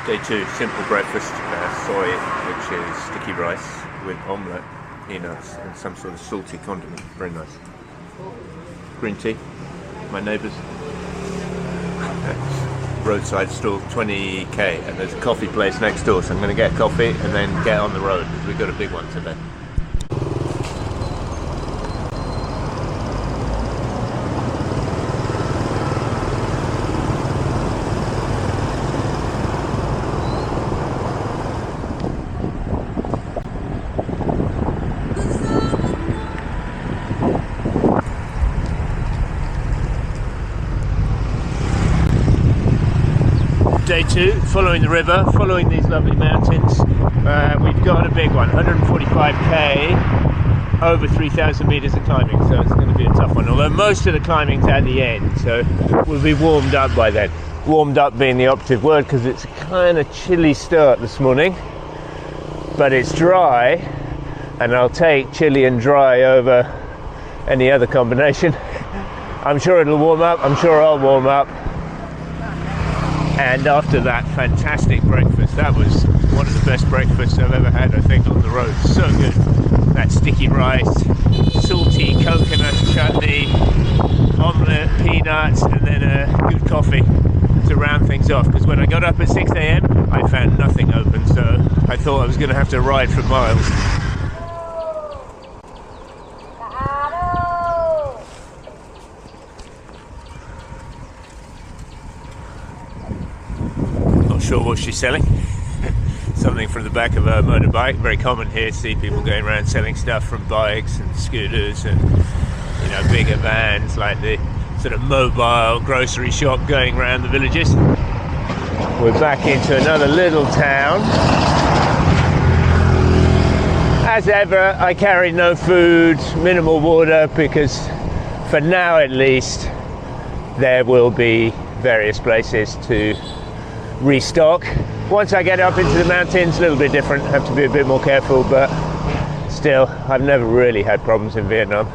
Day 2, simple breakfast, soy, which is sticky rice with omelette, peanuts and some sort of salty condiment, very nice. Green tea, my neighbours. Roadside stall, 20k, and there's a coffee place next door, so I'm going to get coffee and then get on the road, because we've got a big one today. Day 2, following the river, following these lovely mountains. We've got a big one, 145k, over 3,000 meters of climbing, so it's going to be a tough one. Although most of the climbing's at the end, so we'll be warmed up by then. Warmed up being the operative word, because it's a kind of chilly start this morning, but it's dry, and I'll take chilly and dry over any other combination. I'm sure it'll warm up, I'm sure I'll warm up. And after that fantastic breakfast, that was one of the best breakfasts I've ever had, I think, on the road. So good. That sticky rice, salty coconut chutney, omelette, peanuts, and then a good coffee to round things off. Because when I got up at 6 a.m, I found nothing open, so I thought I was going to have to ride for miles. Sure what she's selling. Something from the back of a motorbike. Very common here to see people going around selling stuff from bikes and scooters and, you know, bigger vans, like the sort of mobile grocery shop going around the villages. We're back into another little town. As ever, I carry no food, minimal water, because for now at least there will be various places to restock. Once I get up into the mountains, a little bit different, have to be a bit more careful, but still, I've never really had problems in Vietnam.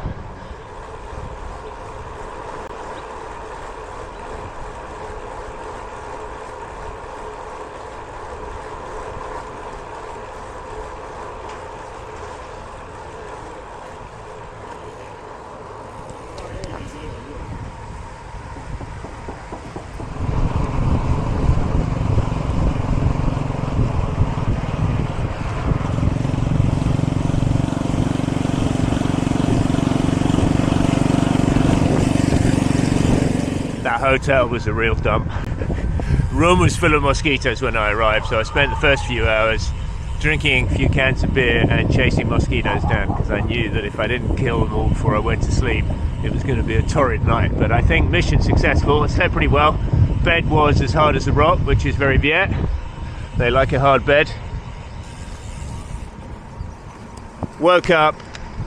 That hotel was a real dump. Room was full of mosquitoes when I arrived, so I spent the first few hours drinking a few cans of beer and chasing mosquitoes down, because I knew that if I didn't kill them all before I went to sleep, it was going to be a torrid night. But I think mission successful. I slept pretty well. Bed was as hard as a rock, which is very Viet. They like a hard bed. Woke up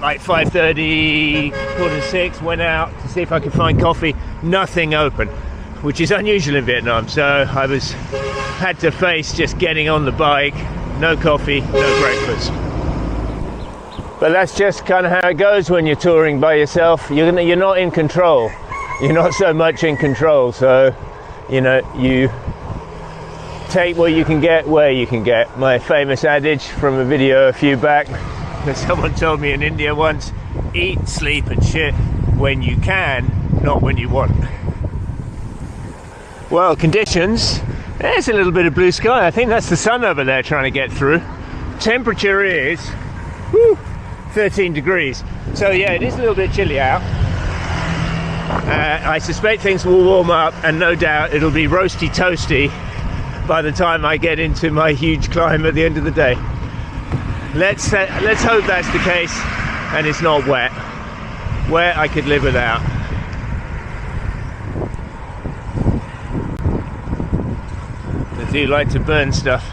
like 5:30, 5:45, went out to see if I could find coffee. Nothing open, which is unusual in Vietnam, so I had to face just getting on the bike. No coffee, no breakfast. But that's just kind of how it goes when you're touring by yourself. You're not in control. You're not so much in control, so you know, you take what you can get where you can get. My famous adage from a video a few back that someone told me in India once: eat, sleep and shit when you can, not when you want. Well, conditions, there's a little bit of blue sky. I think that's the sun over there trying to get through. Temperature is 13 degrees. So yeah, it is a little bit chilly out. I suspect things will warm up, and no doubt it'll be roasty toasty by the time I get into my huge climb at the end of the day. Let's hope that's the case and it's not wet. Wet I could live without. I do like to burn stuff.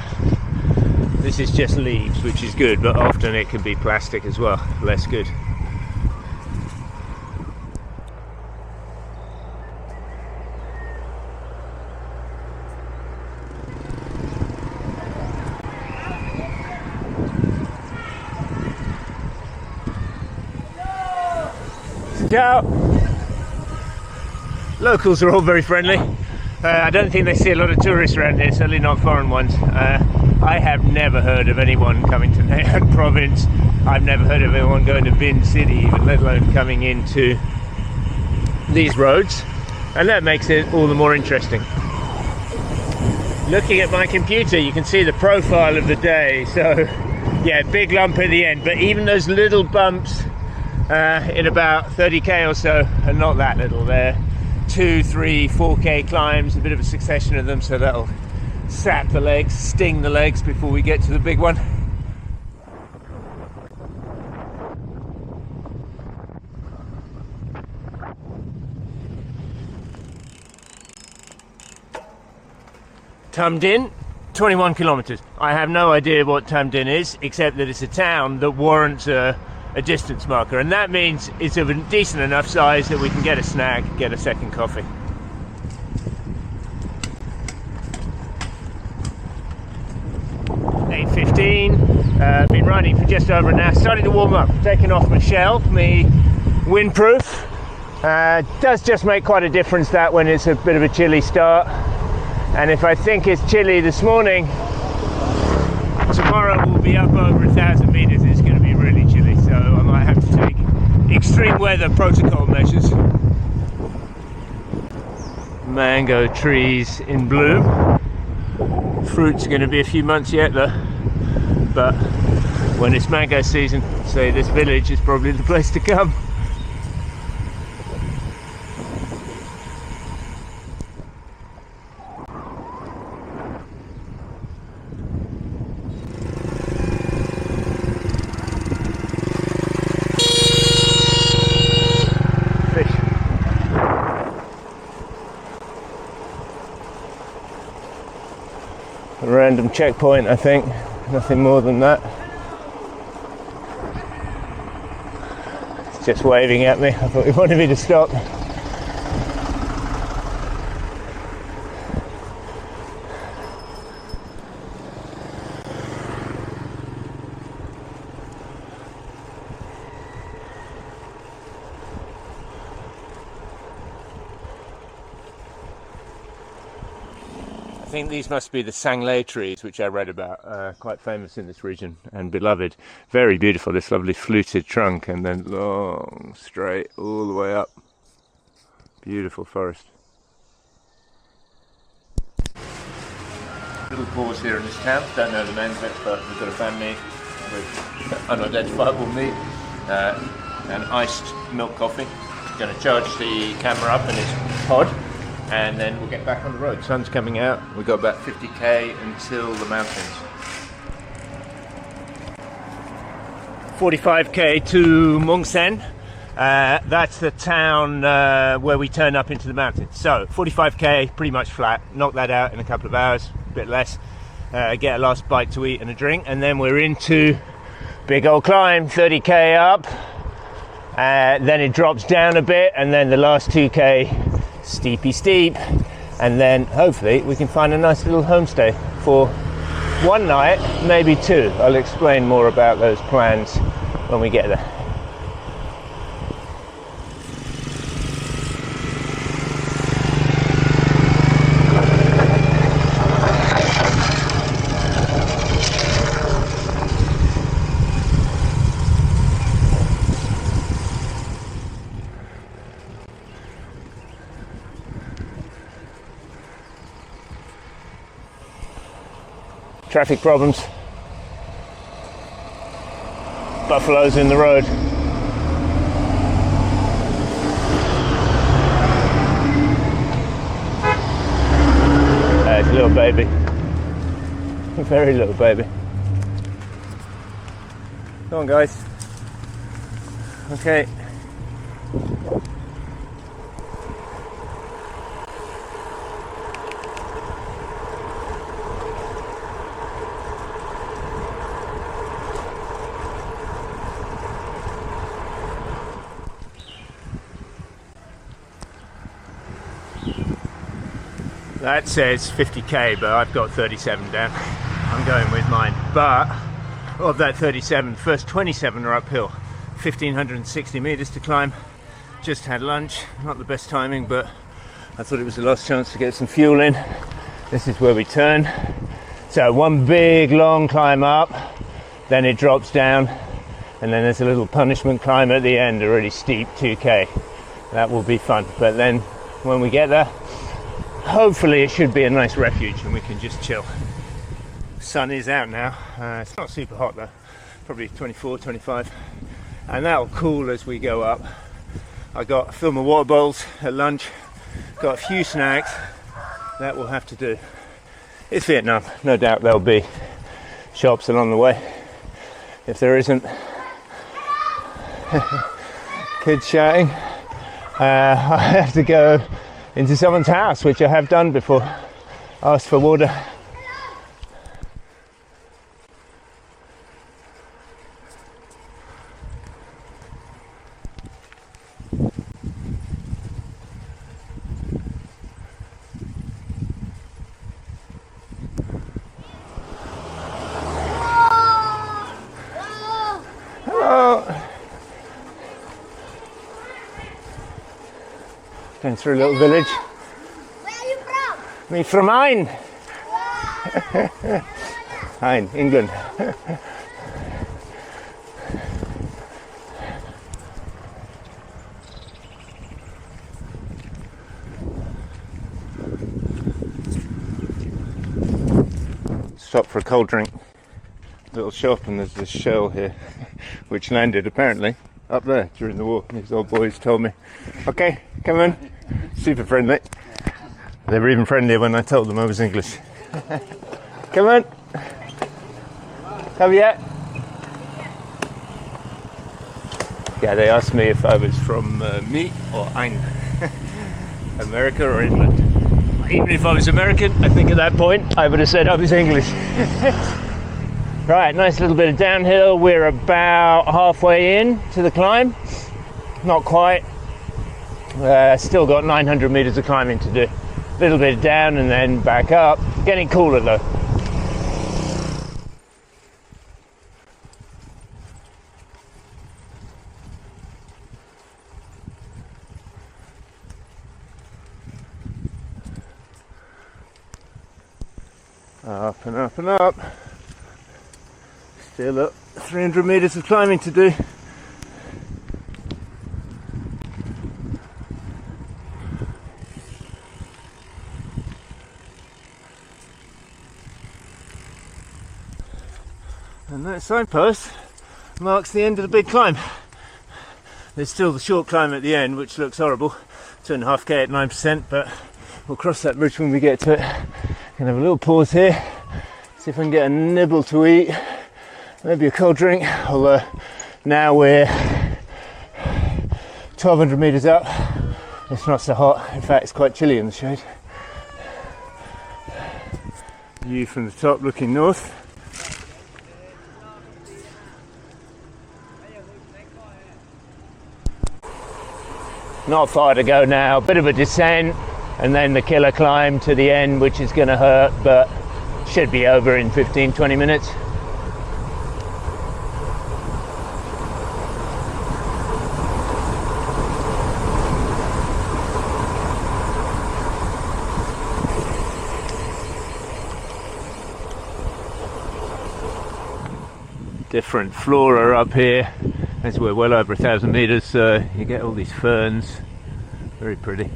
This is just leaves, which is good, but often it can be plastic as well, less good. Ciao! Locals are all very friendly. I don't think they see a lot of tourists around here, certainly not foreign ones. I have never heard of anyone coming to Nayang province. I've never heard of anyone going to Vinh City, even let alone coming into these roads, and that makes it all the more interesting. Looking at my computer, you can see the profile of the day. So yeah, big lump at the end, but even those little bumps in about 30k or so are not that little. They're 2, 3, 4k climbs, a bit of a succession of them, so that'll sap the legs, sting the legs before we get to the big one. Tam Dinh, 21 kilometers. I have no idea what Tam Dinh is, except that it's a town that warrants a distance marker, and that means it's of a decent enough size that we can get a snag, get a second coffee. Been running for just over an hour, starting to warm up, taking off my shell, my windproof. Does just make quite a difference that when it's a bit of a chilly start. And if I think it's chilly this morning, tomorrow we'll be up over 1,000 meters. It's going to be really chilly, so I might have to take extreme weather protocol measures. Mango trees in bloom. Fruit's going to be a few months yet though, but when it's mango season, I'd say this village is probably the place to come. A random checkpoint, I think, nothing more than that. It's just waving at me. I thought he wanted me to stop. I think these must be the sanglay trees, which I read about, quite famous in this region and beloved. Very beautiful, this lovely fluted trunk, and then long, straight, all the way up. Beautiful forest. Little pause here in this town, don't know the name of it, but we've got a banh mi with unidentifiable meat, and iced milk coffee. Going to charge the camera up in its pod, and then we'll get back on the road. Sun's coming out. We've got about 50k until the mountains. 45k to Muang Sen. That's the town where we turn up into the mountains. So 45k, pretty much flat. Knock that out in a couple of hours, a bit less. Get a last bite to eat and a drink, and then we're into big old climb, 30k up. Then it drops down a bit, and then the last 2k steepy steep, and then hopefully we can find a nice little homestay for one night, maybe two. I'll explain more about those plans when we get there. Traffic problems. Buffaloes in the road. It's a little baby. A very little baby. Come on, guys. Okay. That says 50k, but I've got 37 down. I'm going with mine. But of that 37, the first 27 are uphill. 1,560 meters to climb. Just had lunch. Not the best timing, but I thought it was the last chance to get some fuel in. This is where we turn. So one big long climb up, then it drops down, and then there's a little punishment climb at the end, a really steep 2k. That will be fun. But then when we get there, hopefully it should be a nice refuge and we can just chill. The sun is out now. It's not super hot though, probably 24, 25. And that'll cool as we go up. I got a fill my water bowls at lunch, got a few snacks. That will have to do. It's Vietnam, no doubt there'll be shops along the way. If there isn't, kids shouting, I have to go into someone's house, which I have done before, ask for water. Going through a little village. Where are you from? Me from Hein. Hein, England. Stop for a cold drink. Little shop, and there's this shell here, which landed apparently up there during the war. These old boys told me. Okay, come on. Super friendly. They were even friendlier when I told them I was English. Come on. Have you yet? Yeah, they asked me if I was from me or Ein. America or England. Even if I was American, I think at that point I would have said I was English. Right, nice little bit of downhill. We're about halfway in to the climb. Not quite. Still got 900 meters of climbing to do. A little bit down and then back up. Getting cooler though. Up and up and up. Still up 300 meters of climbing to do. And that signpost marks the end of the big climb. There's still the short climb at the end, which looks horrible. 2.5k at 9%, but we'll cross that bridge when we get to it. Can have a little pause here, see if I can get a nibble to eat. Maybe a cold drink, although now we're 1200 meters up. It's not so hot, in fact it's quite chilly in the shade. View from the top looking north. Not far to go now, bit of a descent and then the killer climb to the end, which is going to hurt, but should be over in 15-20 minutes. Different flora up here, as we're well over 1,000 meters, so you get all these ferns, very pretty.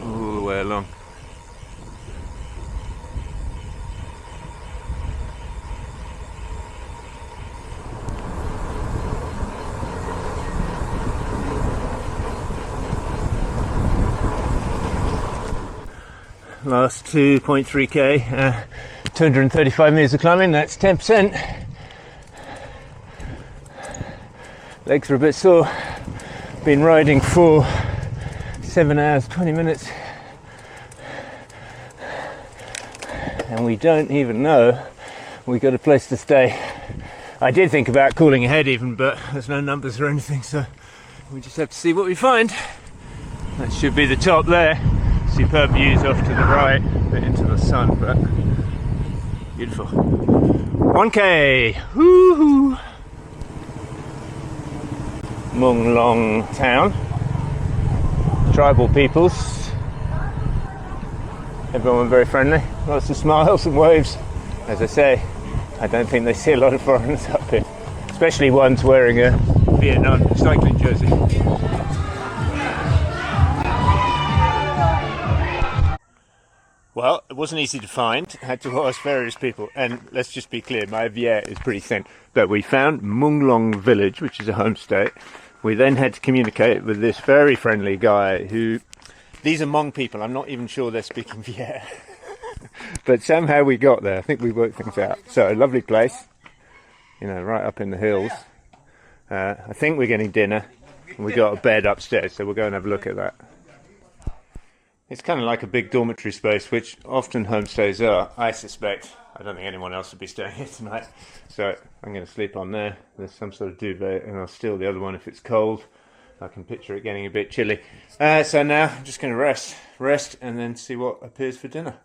All the way along. Last 2.3k, 235 meters of climbing, that's 10%. Legs are a bit sore. Been riding for 7 hours, 20 minutes. And we don't even know we got a place to stay. I did think about calling ahead even, but there's no numbers or anything, so we just have to see what we find. That should be the top there. Superb views off to the right, a bit into the sun, but beautiful. 1k, woohoo! Mường Lống town. Tribal peoples. Everyone very friendly. Lots of smiles and waves. As I say, I don't think they see a lot of foreigners up here, especially ones wearing a Vietnam cycling jersey. Well, it wasn't easy to find. I had to ask various people, and let's just be clear, my Viet is pretty thin. But we found Mường Lống village, which is a homestay. We then had to communicate with this very friendly guy who... These are Hmong people. I'm not even sure they're speaking Viet. But somehow we got there. I think we worked things out. So, a lovely place. You know, right up in the hills. I think we're getting dinner. We got a bed upstairs, so we'll go and have a look at that. It's kind of like a big dormitory space, which often homestays are, I suspect. I don't think anyone else would be staying here tonight. So I'm going to sleep on there. There's some sort of duvet, and I'll steal the other one if it's cold. I can picture it getting a bit chilly. So now I'm just going to rest, and then see what appears for dinner.